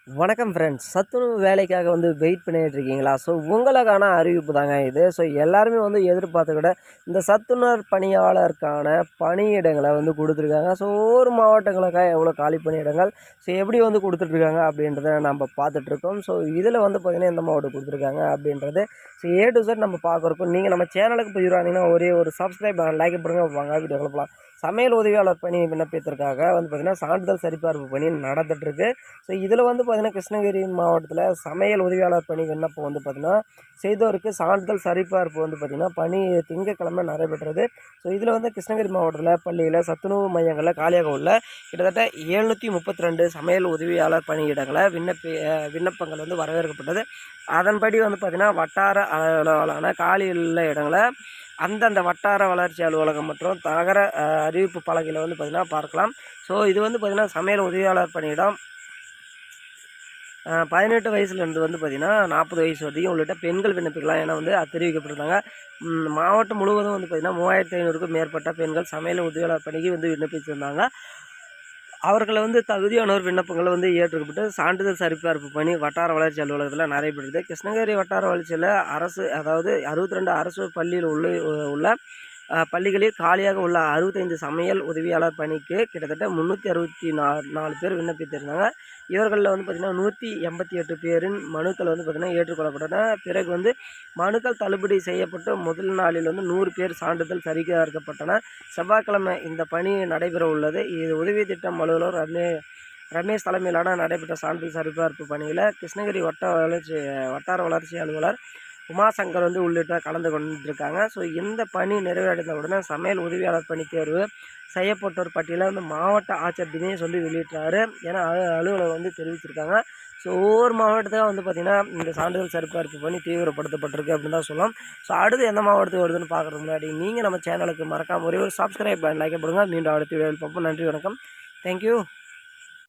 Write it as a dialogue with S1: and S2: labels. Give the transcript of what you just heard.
S1: வணக்கம் ஃப்ரெண்ட்ஸ். சத்துணவு வேலைக்காக வெயிட் பண்ணிட்டு இருக்கீங்களா? ஸோ உங்களுக்கான அறிவிப்பு தாங்க இது. ஸோ எல்லாருமே எதிர்பார்த்துக்கிட்ட இந்த சத்துணர் பணியாளருக்கான பணியிடங்களை குடுத்துருக்காங்க. ஸோ ஒவ்வொரு மாவட்டங்களுக்காக எவ்வளோ காலி பணியிடங்கள், ஸோ எப்படி குடுத்துட்ருக்காங்க அப்படின்றத நம்ம பார்த்துட்ருக்கோம். ஸோ இதில் பார்த்தீங்கன்னா எந்த மாவட்டம் குடுத்துருக்காங்க அப்படின்றது ஸோ ஏ டு Z நம்ம பார்க்குறோம். நீங்கள் நம்ம சேனலுக்கு போயிடுவாங்கன்னா ஒரே ஒரு சப்ஸ்கிரைப் லைக் பண்ணுங்க. வாங்க வீடியோக்குள்ள போகலாம். சமையல் உதவியாளர் பணி விண்ணப்பத்திற்காக பார்த்தீங்கன்னா சான்றிதழ் சரிபார்ப்பு பணி நடந்துகிட்ருக்கு. ஸோ இதில் பார்த்தீங்கன்னா கிருஷ்ணகிரி மாவட்டத்தில் சமையல் உதவியாளர் பணி விண்ணப்பம் பார்த்தீங்கன்னா செய்தோருக்கு சான்றிதழ் சரிபார்ப்பு பார்த்தீங்கன்னா பணி திங்கட்கிழமை நடைபெற்றது. ஸோ இதில் கிருஷ்ணகிரி மாவட்டத்தில் பள்ளியில் சத்துணவு மையங்களில் காலியாக உள்ள கிட்டத்தட்ட 732 சமையல் உதவியாளர் பணியிடங்களை விண்ணப்பங்கள் வரவேற்கப்பட்டது. அதன்படி பார்த்தீங்கன்னா வட்டார அளவிலான காலியுள்ள இடங்களை அந்தந்த வட்டார வளர்ச்சி அலுவலகம் மற்றும் நகர அறிவிப்பு பலகையில் பார்த்திங்கன்னா பார்க்கலாம். ஸோ இது பார்த்திங்கன்னா சமையல் உதவியாளர் பணியிடம் 18 வயசுலேருந்து பார்த்திங்கன்னா 40 வயசு வரைக்கும் உள்ளிட்ட பெண்கள் விண்ணப்பிக்கலாம் என தெரிவிக்கப்பட்டிருந்தாங்க. மாவட்டம் முழுவதும் பார்த்திங்கன்னா 3500க்கும் மேற்பட்ட பெண்கள் சமையல் உதவியாளர் பணிக்கு விண்ணப்பிச்சிருந்தாங்க. அவர்களை தகுதியானோர் விண்ணப்பங்களை ஏற்றுக்கப்பட்டு சான்றிதழ் சரிபார்ப்பு பணி வட்டார வளர்ச்சி அலுவலகத்தில் நடைபெறுது. கிருஷ்ணகிரி வட்டார வளர்ச்சியில் அரசு, அதாவது 62 அரசு பள்ளியில் உள்ள பள்ளிகளில் காலியாக உள்ள 65 சமையல் உதவியாளர் பணிக்கு கிட்டத்தட்ட 364 பேர் விண்ணப்பித்திருந்தாங்க. இவர்களில் பார்த்திங்கன்னா 188 பேரின் மனுக்கள் பார்த்திங்கன்னா ஏற்றுக்கொள்ளப்பட்டன. பிறகு மனுக்கள் தள்ளுபடி செய்யப்பட்டு முதல் நாளில் 100 பேர் சான்றிதழ் சரிபார்க்கப்பட்டன. செவ்வாய்க்கிழமை இந்த பணி நடைபெற உள்ளது. இது உதவி திட்டம் அலுவலர் ரமேஷ் தலைமையிலான நடைபெற்ற சான்றிதழ் சரிபார்ப்பு பணியில் கிருஷ்ணகிரி வட்டார வளர்ச்சி அலுவலர் உமாசங்கர் உள்ளிட்ட கலந்து கொண்டிருக்காங்க. ஸோ இந்த பணி நிறைவடைந்த உடனே சமையல் உதவியாளர் பணி தேர்வு செய்யப்பட்டோர் பட்டியலை மாவட்ட ஆட்சியர் தினேஷ் வெளியிட்டார் என அலுவலர் தெரிவிச்சிருக்காங்க. ஸோ ஒவ்வொரு மாவட்டத்தையும் பார்த்திங்கன்னா இந்த சான்றிதழ் சரிபார்ப்பு பணி தீவிரப்படுத்தப்பட்டிருக்கு அப்படின்னு தான் சொல்லலாம். ஸோ அடுத்து எந்த மாவட்டத்துக்கு வருதுன்னு பார்க்குறதுக்கு முன்னாடி நீங்கள் நம்ம சேனலுக்கு மறக்காம ஒரே ஒரு சப்ஸ்கிரைப் லைக் பண்ணுங்கள். மீண்டும் அடுத்த வீடியோவில் பார்ப்போம். நன்றி, வணக்கம், தேங்க்யூ.